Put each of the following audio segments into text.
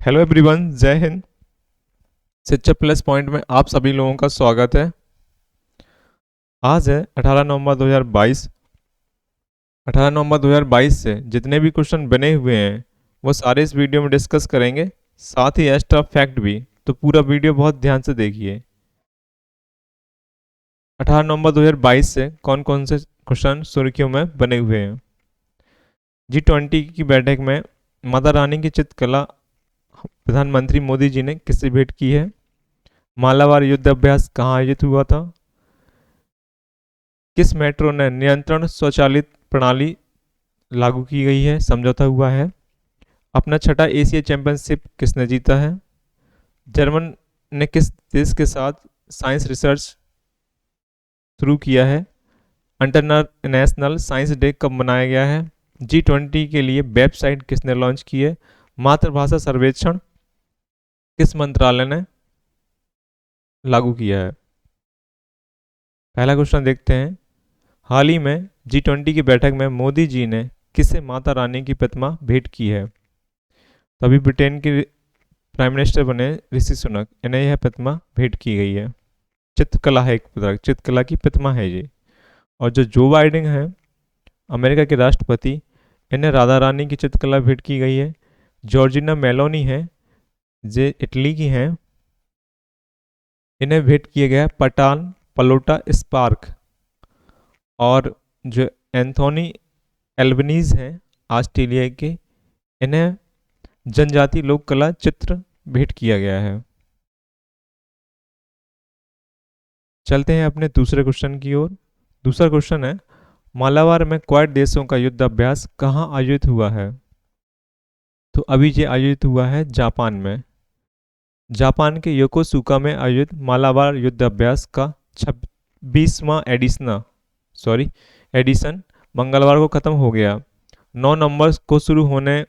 Hello everyone, जय हिंद। शिक्षा plus point में आप सभी लोगों का स्वागत है। आज है 18 नवंबर 2022। 18 नवंबर 2022 से जितने भी क्वेश्चन बने हुए हैं वो सारे इस वीडियो में डिस्कस करेंगे, साथ ही एक्स्ट्रा फैक्ट भी। तो पूरा वीडियो बहुत ध्यान से देखिए। 18 नवंबर 2022 से कौन कौन से क्वेश्चन सुर्खियों में बने हुए हैं। G20 की बैठक में माता रानी की चित्रकला प्रधानमंत्री मोदी जी ने किससे भेंट की है। मालाबार युद्ध अभ्यास कहाँ आयोजित हुआ था। किस मेट्रो ने नियंत्रण स्वचालित प्रणाली लागू की गई है, समझौता हुआ है। अपना छठा एशिया चैंपियनशिप किसने जीता है। जर्मन ने किस देश के साथ साइंस रिसर्च शुरू किया है। इंटरनेशनल साइंस डे कब मनाया गया है। G20 के लिए वेबसाइट किसने लॉन्च की है। मातृभाषा सर्वेक्षण किस मंत्रालय ने लागू किया है। पहला क्वेश्चन देखते हैं। हाल ही में G20 की बैठक में मोदी जी ने किससे माता रानी की प्रतिमा भेंट की है। तभी ब्रिटेन के प्राइम मिनिस्टर बने ऋषि सुनक, इन्हें यह प्रतिमा भेंट की गई है। चित्रकला है, एक प्रकार चित्रकला की प्रतिमा है ये। और जो बाइडेन है, अमेरिका के राष्ट्रपति, इन्हें राधा रानी की चित्रकला भेंट की गई है। जॉर्जिना मेलोनी है, जे इटली की हैं, इन्हें भेंट किया गया पटान पलोटा स्पार्क। और जो एंथोनी एल्बनीज हैं, ऑस्ट्रेलिया के, इन्हें जनजाति लोक कला चित्र भेंट किया गया है। चलते हैं अपने दूसरे क्वेश्चन की ओर। दूसरा क्वेश्चन है, मालाबार में क्वाड देशों का युद्ध अभ्यास कहाँ आयोजित हुआ है। तो अभी ये आयोजित हुआ है जापान में। जापान के योकोसुका में आयोजित मालाबार युद्ध अभ्यास का 26वां एडिशन मंगलवार को खत्म हो गया। 9 नवंबर को शुरू होने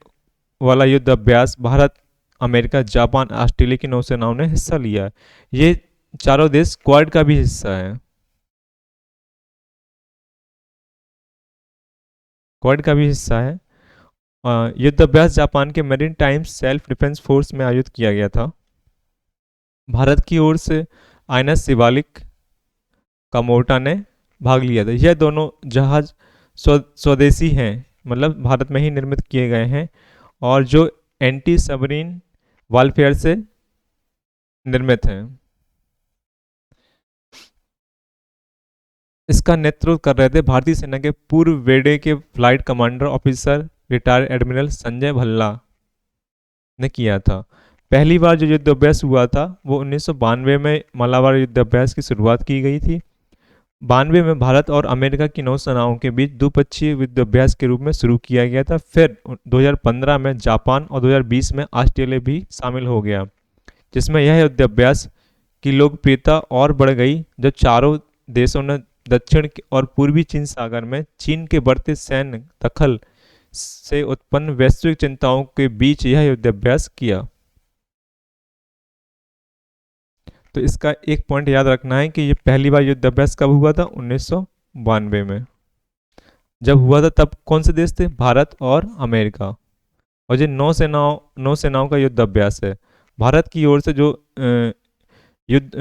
वाला युद्ध अभ्यास भारत, अमेरिका, जापान, ऑस्ट्रेलिया की नौसेनाओं ने हिस्सा लिया। ये चारों देश क्वाड का भी हिस्सा है। क्वाड का भी हिस्सा है। युद्ध अभ्यास जापान के marine time self defence force में आयोजित किया गया था। भारत की ओर से आईएनएस शिवालिक, कामोर्टा ने भाग लिया था। यह दोनों जहाज स्वदेशी हैं, मतलब भारत में ही निर्मित किए गए हैं, और जो एंटी सबमरीन वारफेयर से निर्मित हैं। इसका नेतृत्व कर रहे थे भारतीय सेना के पूर्व वेडे के flight commander officer retired admiral Sanjay Bhalla ने किया था। पहली बार जो युद्ध अभ्यास हुआ था वो 1992 में मालाबार युद्ध अभ्यास की शुरुआत की गई थी। 92 में भारत और अमेरिका की नौसेनाओं के बीच द्विपक्षीय युद्ध अभ्यास के रूप में शुरू किया गया था। फिर 2015 में जापान और 2020 में ऑस्ट्रेलिया भी शामिल हो गया, जिसमें यह युद्ध अभ्यास की लोकप्रियता और बढ़ गई जब चारों देशों ने दक्षिण और पूर्वी चीन सागर में चीन के बढ़ते सैन्य दखल से उत्पन्न वैश्विक चिंताओं के बीच यह युद्ध अभ्यास किया। तो इसका एक पॉइंट याद रखना है कि ये पहली बार युद्ध अभ्यास कब हुआ था, 1992 में। जब हुआ था तब कौन से देश थे, भारत और अमेरिका। और ये नौसेनाओं का युद्ध अभ्यास है। भारत की ओर से जो युद्ध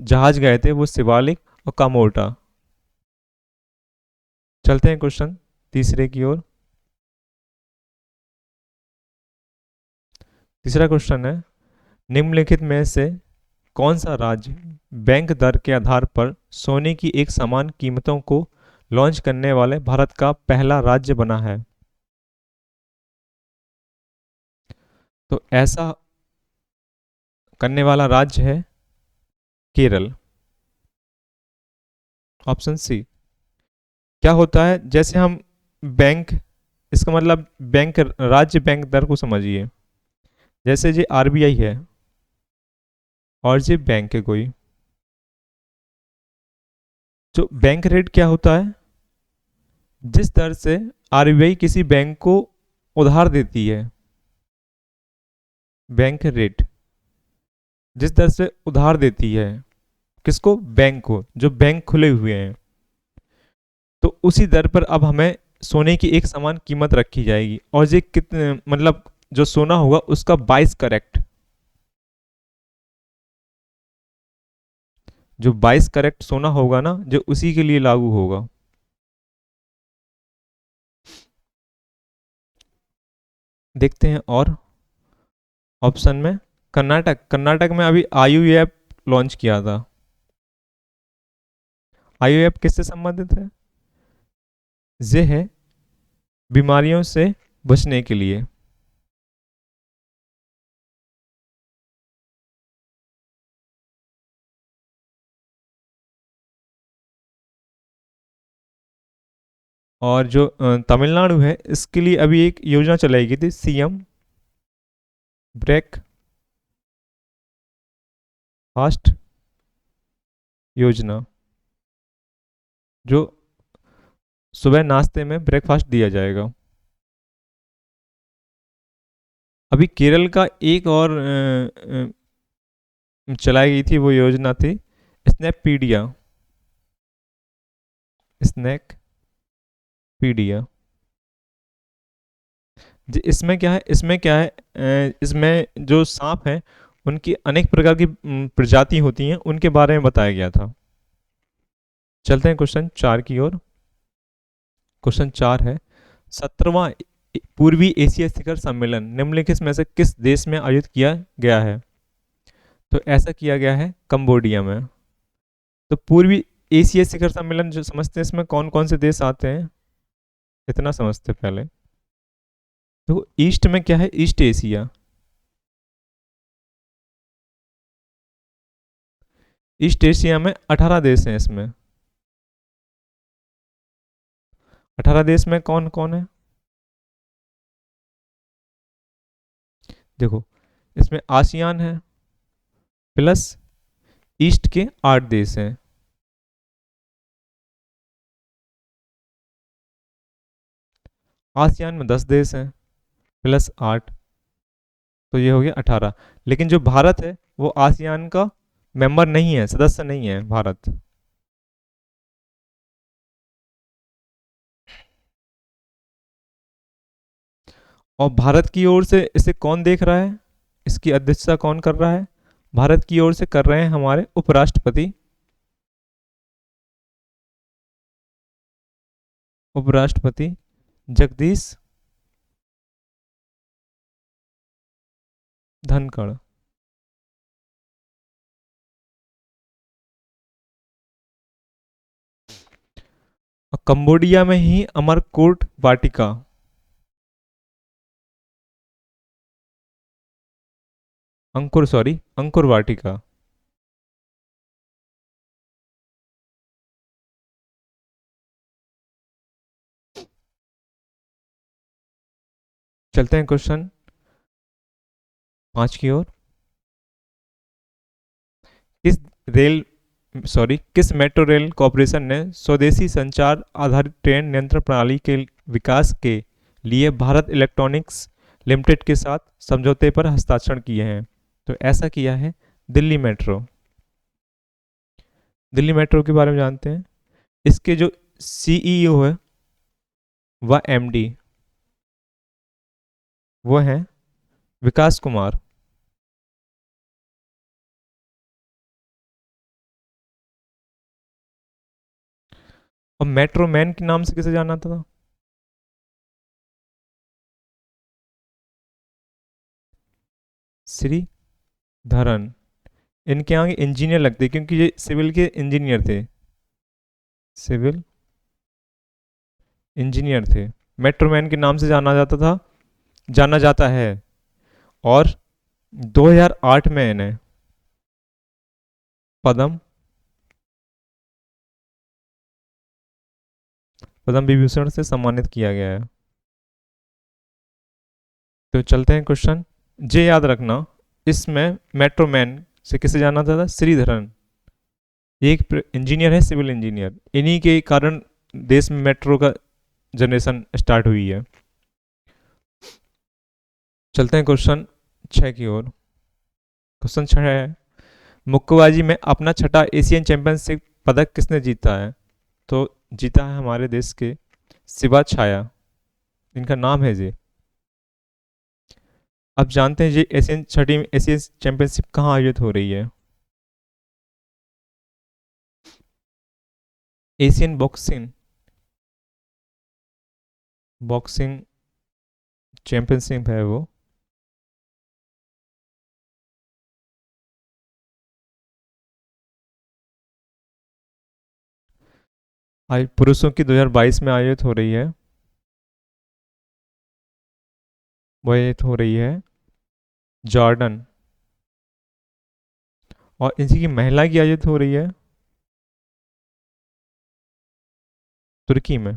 जहाज गए थे वो शिवालिक और कामोर्टा। चलते हैं क्वेश्चन तीसरे की ओर। तीसरा क्वेश्चन है, निम्नलिखित में से कौन सा राज्य बैंक दर के आधार पर सोने की एक समान कीमतों को लॉन्च करने वाले भारत का पहला राज्य बना है। तो ऐसा करने वाला राज्य है केरल। Option C. क्या होता है, जैसे हम बैंक, इसका मतलब बैंक, राज्य बैंक दर को समझिए। जैसे ये आरबीआई है और ये बैंक है कोई, जो बैंक रेट क्या होता है, जिस दर से आरबीआई किसी बैंक को उधार देती है, बैंक रेट जिस दर से उधार देती है किसको, बैंक को, जो बैंक खुले हुए हैं, तो उसी दर पर अब हमें सोने की एक समान कीमत रखी जाएगी। और ये कितने, मतलब जो सोना होगा उसका 22 करेक्ट, जो 22 करेक्ट सोना होगा ना, जो उसी के लिए लागू होगा। देखते हैं और ऑप्शन में, कर्नाटक में अभी आईयूएफ लॉन्च किया था। आईयूएफ किससे संबंधित है? ये है बीमारियों से बचने के लिए। और जो तमिलनाडु है, इसके लिए अभी एक योजना चलाई गई थी, सीएम ब्रेक फास्ट योजना, जो सुबह नाश्ते में ब्रेकफास्ट दिया जाएगा। अभी केरल का एक और चलाई गई थी, वो योजना थी स्नैपपीडिया, स्नैकपीडिया। इसमें क्या है, इसमें जो सांप हैं उनकी अनेक प्रकार की प्रजाति होती हैं, उनके बारे में बताया गया था। चलते हैं क्वेश्चन 4 की ओर। क्वेश्चन 4 है, 17वां पूर्वी एशिया शिखर सम्मेलन निम्नलिखित में से किस देश में आयोजित किया गया है? तो ऐसा किया गया है कंबोडिया में। तो पूर्वी एशिया शिखर सम्मेलन जो समझते हैं, इसमें कौन कौन से देश आते हैं, इतना समझते हैं पहले। तो ईस्ट में क्या है, ईस्ट एशिया। ईस्ट एशिया में 18 देश हैं। इसमें 18 देश में कौन कौन है? देखो, इसमें आसियान है प्लस ईस्ट के 8 देश हैं। आसियान में 10 देश हैं प्लस 8, तो ये हो गया 18। लेकिन जो भारत है वो आसियान का मेंबर नहीं है, सदस्य नहीं है भारत। और भारत की ओर से इसे कौन देख रहा है, इसकी अध्यक्षता कौन कर रहा है? भारत की ओर से कर रहे हैं हमारे उपराष्ट्रपति, उपराष्ट्रपति जगदीश धनखड़। और कंबोडिया में ही अमरकोट वाटिका, अंकुर वाटिका। चलते हैं क्वेश्चन 5 की ओर। किस रेल किस मेट्रो रेल कॉरपोरेशन ने स्वदेशी संचार आधारित ट्रेन नियंत्रण प्रणाली के विकास के लिए भारत इलेक्ट्रॉनिक्स लिमिटेड के साथ समझौते पर हस्ताक्षर किए हैं? तो ऐसा किया है दिल्ली मेट्रो। दिल्ली मेट्रो के बारे में जानते हैं। इसके जो सीईओ है वह एमडी, वो है विकास कुमार। और मेट्रो मैन के नाम से किसे जाना था? श्रीधरन। इनके आगे इंजीनियर लगते क्योंकि ये सिविल के इंजीनियर थे, सिविल इंजीनियर थे। मेट्रो मैन के नाम से जाना जाता था, जाना जाता है। और 2008 में इन्हें पद्म पद्म विभूषण से सम्मानित किया गया है। तो चलते हैं क्वेश्चन, जे याद रखना, इसमें मेट्रो मैन से किसे जाना था? श्रीधरन। ये एक इंजीनियर है, सिविल इंजीनियर। इन्हीं के कारण देश में मेट्रो का जनरेशन स्टार्ट हुई है। चलते हैं क्वेश्चन 6 की ओर। क्वेश्चन 6 है, मुक्केबाजी में अपना छठा एशियन चैंपियनशिप पदक किसने जीता है? तो जीता है हमारे देश के शिवा छाया, इनका नाम है जी। आप जानते हैं ये छठी एशियन चैंपियनशिप कहाँ आयोजित हो रही है? एशियन बॉक्सिंग बॉक्सिंग चैंपियनशिप है वो। आज पुरुषों की 2022 में आयोजित हो रही है। वो आयोजित हो रही है जॉर्डन। और इसी की महिला की आयोजित हो रही है तुर्की में।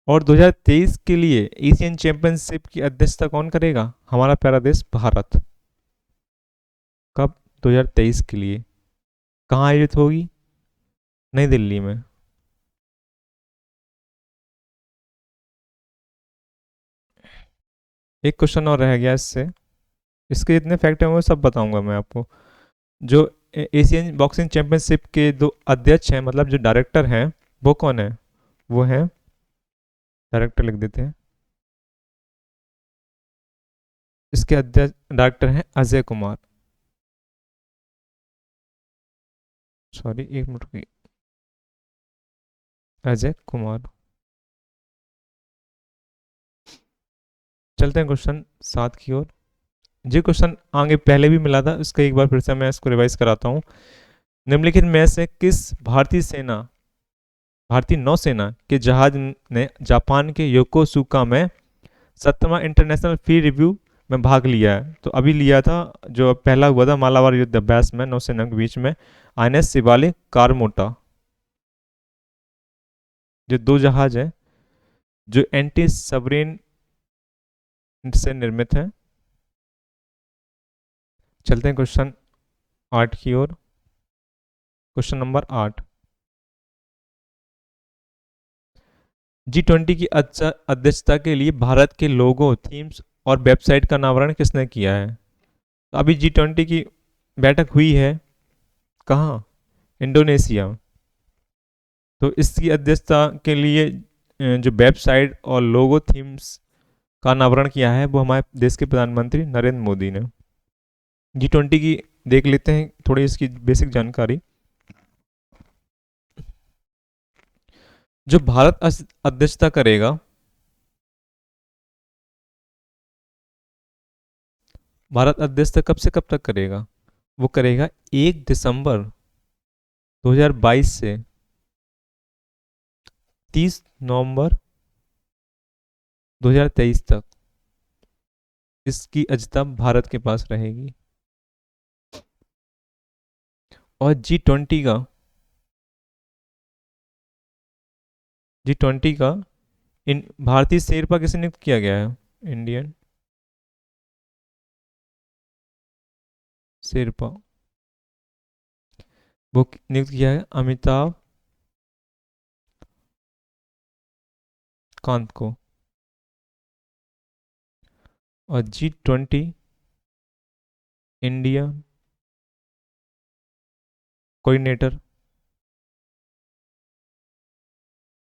और 2023 के लिए एशियन चैंपियनशिप की अध्यक्षता कौन करेगा? हमारा प्यारा देश भारत। कब? 2023 के लिए। कहाँ आयोजित होगी? नई दिल्ली में। एक क्वेश्चन और रह गया इससे। इसके जितने फैक्ट हैं वो सब बताऊंगा मैं आपको। जो एशियन बॉक्सिंग चैंपियनशिप के दो अध्यक्ष हैं, मतलब जो डायरेक्टर हैं, वो कौन है? वो हैं, डायरेक्टर लिख देते हैं। इसके अध्यक्ष डायरेक्टर हैं अजय कुमार। सॉरी, एक मिनट की। अजय कुमार। चलते हैं क्वेश्चन 7 की ओर। ये क्वेश्चन आगे पहले भी मिला था, इसका एक बार फिर से मैं इसको रिवाइज कराता हूँ। निम्नलिखित में से किस भारतीय नौसेना के जहाज ने जापान के योकोसुका में 7वां इंटरनेशनल फ्री रिव्यू में भाग लिया है? तो अभी लिया था, जो पहला हुआ था मालाबार युद्ध अभ्यास में नौसेना के बीच में, आईएनएस शिवालिक कारमोटा। जो दो जहाज हैं जो एंटी सबमरीन से निर्मित हैं। चलते हैं क्वेश्चन 8 की ओर। Question number 8। G20 की अध्यक्षता के लिए भारत के लोगो, थीम्स और वेबसाइट का अनावरण किसने किया है? तो अभी G20 की बैठक हुई है कहाँ? इंडोनेशिया। तो इसकी अध्यक्षता के लिए जो वेबसाइट और लोगो थीम्स का अनावरण किया है वो हमारे देश के प्रधानमंत्री नरेंद्र मोदी ने। G20 की देख लेते हैं थोड़ी इसकी बेसिक जानकारी। जो भारत अध्यक्षता करेगा, भारत अध्यक्षता कब से कब तक करेगा? वो करेगा 1 दिसंबर 2022 से 30 नवंबर 2023 तक इसकी अध्यक्षता भारत के पास रहेगी। और G20 का इन भारतीय शेरपा किसे नियुक्त किया गया है? इंडियन शेरपा वो नियुक्त किया है अमिताभ कांत को। और G20 इंडिया कोऑर्डिनेटर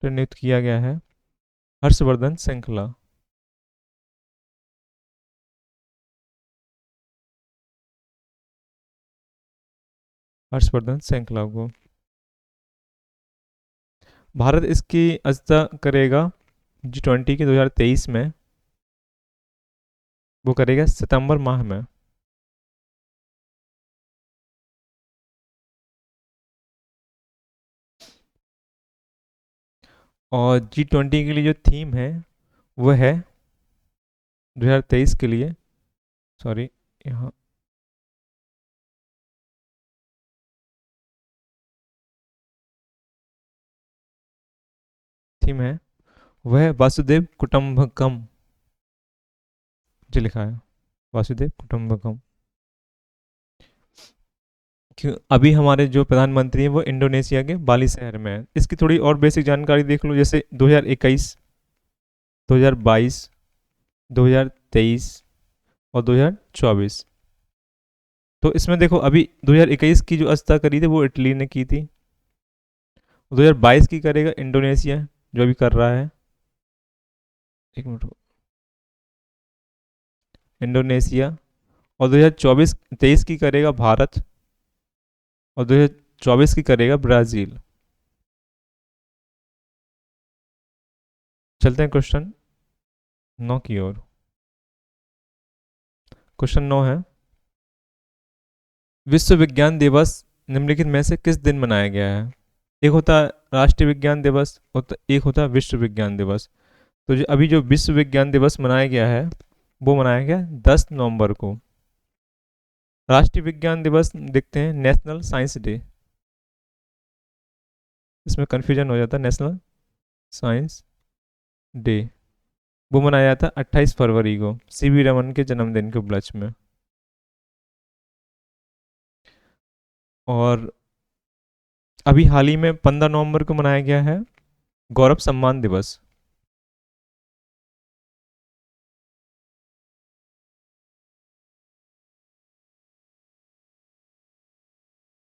नियुक्त किया गया है हर्षवर्धन श्रृंखला। हर्षवर्धन श्रृंखला को। भारत इसकी अध्यक्षता करेगा G20 के 2023 में। वो करेगा सितंबर माह में। और G20 के लिए जो थीम है वो है 2023 के लिए, सॉरी यहाँ थीम है, वह वासुदेव कुटुंबकम। जो लिखा है वासुदेव कुटुंबकम। क्यों अभी हमारे जो प्रधानमंत्री हैं वो इंडोनेशिया के बाली शहर में है। इसकी थोड़ी और बेसिक जानकारी देख लो, जैसे 2021, 2022, 2023 और 2024। तो इसमें देखो अभी 2021 की जो अस्थता करी थी वो इटली ने की थी। 2022 की करेगा इंडोनेशिया, जो अभी कर रहा है। एक मिनट, इंडोनेशिया। और 2023 की करेगा भारत, और 2024 की करेगा ब्राज़ील। चलते हैं क्वेश्चन 9 की ओर। क्वेश्चन 9 है, विश्व विज्ञान दिवस निम्नलिखित में से किस दिन मनाया गया है? एक होता है राष्ट्रीय विज्ञान दिवस, एक होता है विश्व विज्ञान दिवस। तो जो अभी जो विश्व विज्ञान दिवस मनाया गया है वो मनाया गया 10 नवंबर को। राष्ट्रीय विज्ञान दिवस देखते हैं, नेशनल साइंस डे, इसमें कन्फ्यूजन हो जाता है, नेशनल साइंस डे वो मनाया जाता है 28 फरवरी को, सीवी रमन के जन्मदिन के उपलक्ष्य में। और अभी हाल ही में 15 नवंबर को मनाया गया है गौरव सम्मान दिवस।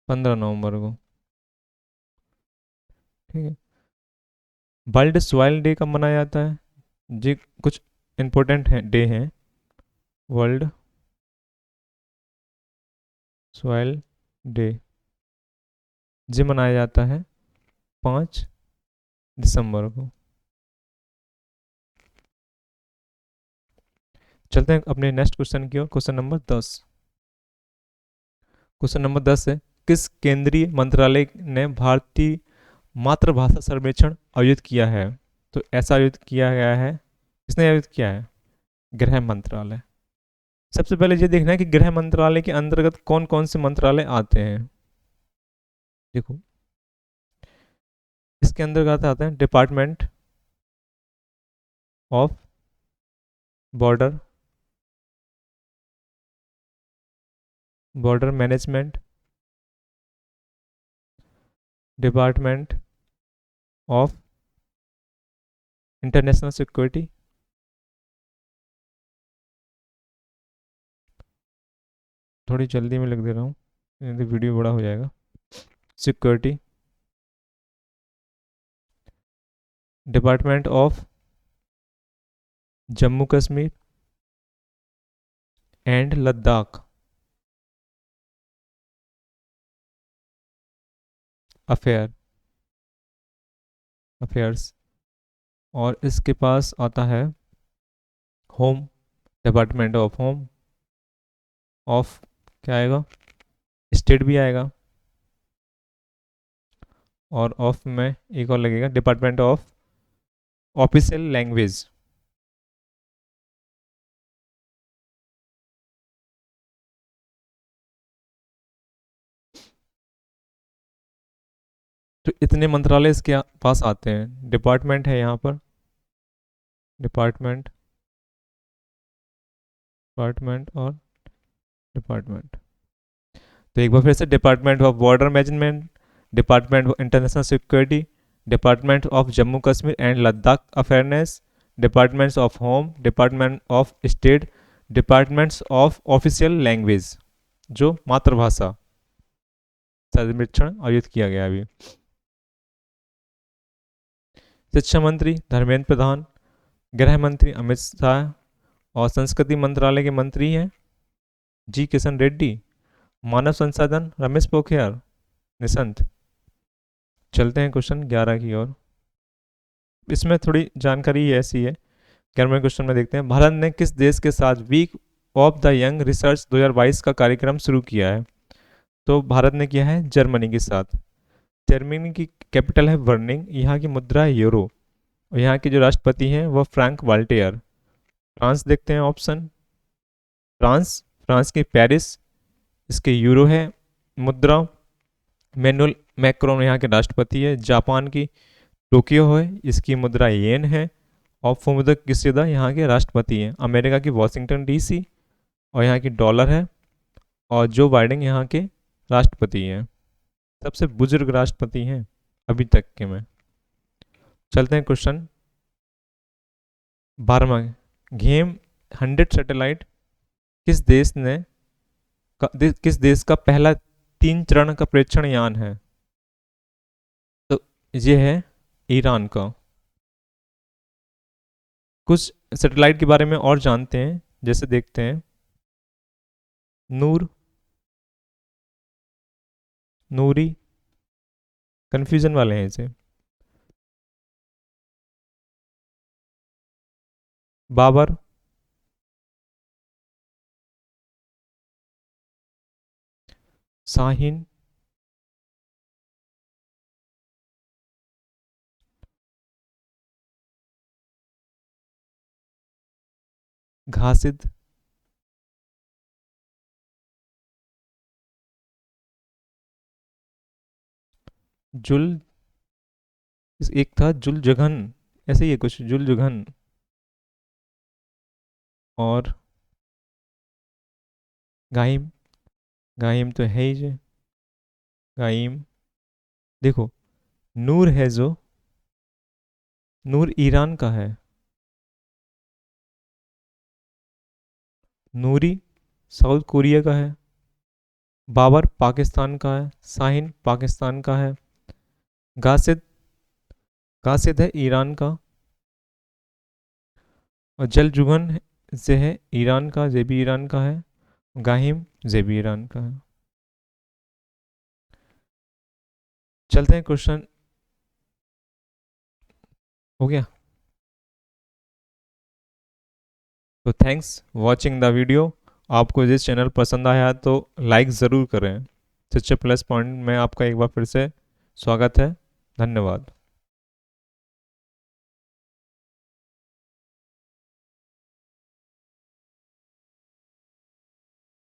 15 नवंबर को, ठीक है। वर्ल्ड सॉइल डे कब मनाया जाता है? जी कुछ इम्पोर्टेंट है डे हैं। वर्ल्ड सॉइल डे जी मनाया जाता है 5 दिसंबर को। चलते हैं अपने नेक्स्ट क्वेश्चन की ओर। Question number 10। क्वेश्चन नंबर 10 है, किस केंद्रीय मंत्रालय ने भारतीय मातृभाषा सर्वेक्षण आयोजित किया है? तो ऐसा आयोजित किया गया है, किसने आयोजित किया है? गृह मंत्रालय। सबसे पहले ये देखना है कि गृह मंत्रालय के अंतर्गत कौन कौन से मंत्रालय आते हैं। देखो, इसके अंतर्गत आते हैं department of border, border management, department of international security, थोड़ी जल्दी में लिख दे रहा हूँ, नहीं तो वीडियो बड़ा हो जाएगा। Security, department of Jammu Kashmir and Ladakh affair affairs. और इसके पास आता है home, department of home, of क्या आएगा, स्टेट भी आएगा, और ऑफ में एक और लगेगा डिपार्टमेंट ऑफ ऑफिशियल लैंग्वेज। तो इतने मंत्रालय इसके पास आते हैं। डिपार्टमेंट है यहाँ पर, डिपार्टमेंट, डिपार्टमेंट और डिपार्टमेंट। तो एक बार फिर से, department of border management, department of international security, department of Jammu Kashmir and Ladakh affairs, departments of home, department of state, departments of official language, जो मातृभाषा सर्वेक्षण आयोजित किया गया अभी। शिक्षा मंत्री धर्मेंद्र प्रधान, गृह मंत्री अमित शाह, और संस्कृति मंत्रालय के मंत्री हैं जी किशन रेड्डी, मानव संसाधन रमेश पोखरियाल निशंक। चलते हैं क्वेश्चन 11 की ओर। इसमें थोड़ी जानकारी ऐसी है, 11वें क्वेश्चन में देखते हैं, भारत ने किस देश के साथ week of the young research 2022 का कार्यक्रम शुरू किया है? तो भारत ने किया है जर्मनी के साथ। जर्मनी की कैपिटल है बर्निंग, यहाँ की मुद्रा है यूरो, और यहाँ के जो राष्ट्रपति हैं वह फ्रैंक वाल्टेयर। फ्रांस देखते हैं ऑप्शन, फ्रांस, फ्रांस की पेरिस, इसके यूरो है मुद्रा, मैनुअल मैक्रोन यहाँ के राष्ट्रपति है। जापान की टोक्यो है, इसकी मुद्रा येन है, और फुमितो किशिदा यहाँ के राष्ट्रपति हैं। अमेरिका की वॉशिंगटन डीसी, और यहाँ की डॉलर है, और जो बाइडेन यहाँ के राष्ट्रपति हैं। सबसे बुजुर्ग राष्ट्रपति हैं अभी तक के में। चलते हैं क्वेश्चन 12वां, घेम 100 सैटेलाइट किस देश ने किस देश का पहला 3 चरण का प्रेक्षण यान है? तो ये है ईरान का। कुछ सैटेलाइट के बारे में और जानते हैं, जैसे देखते हैं नूर, नूरी, कंफ्यूजन वाले हैं इसे। बाबर, शाहीन, घासिद, जुल, एक था जुल जघन, ऐसे ही है कुछ, जुल जघन। और गाहिम, गाहिम तो है ही जो, गाहिम। देखो, नूर है जो, नूर ईरान का है, नूरी साउथ कोरिया का है, बाबर पाकिस्तान का है, शाहीन पाकिस्तान का है, गासिद, गासिद है ईरान का, और जलजुगन से है ईरान का, जे भी ईरान का है, गाहिम जे भी ईरान का है। चलते हैं, क्वेश्चन हो गया। तो थैंक्स वॉचिंग द वीडियो। आपको जिस चैनल पसंद आया तो लाइक ज़रूर करें। सच्चे प्लस पॉइंट में आपका एक बार फिर से स्वागत है। धन्यवाद।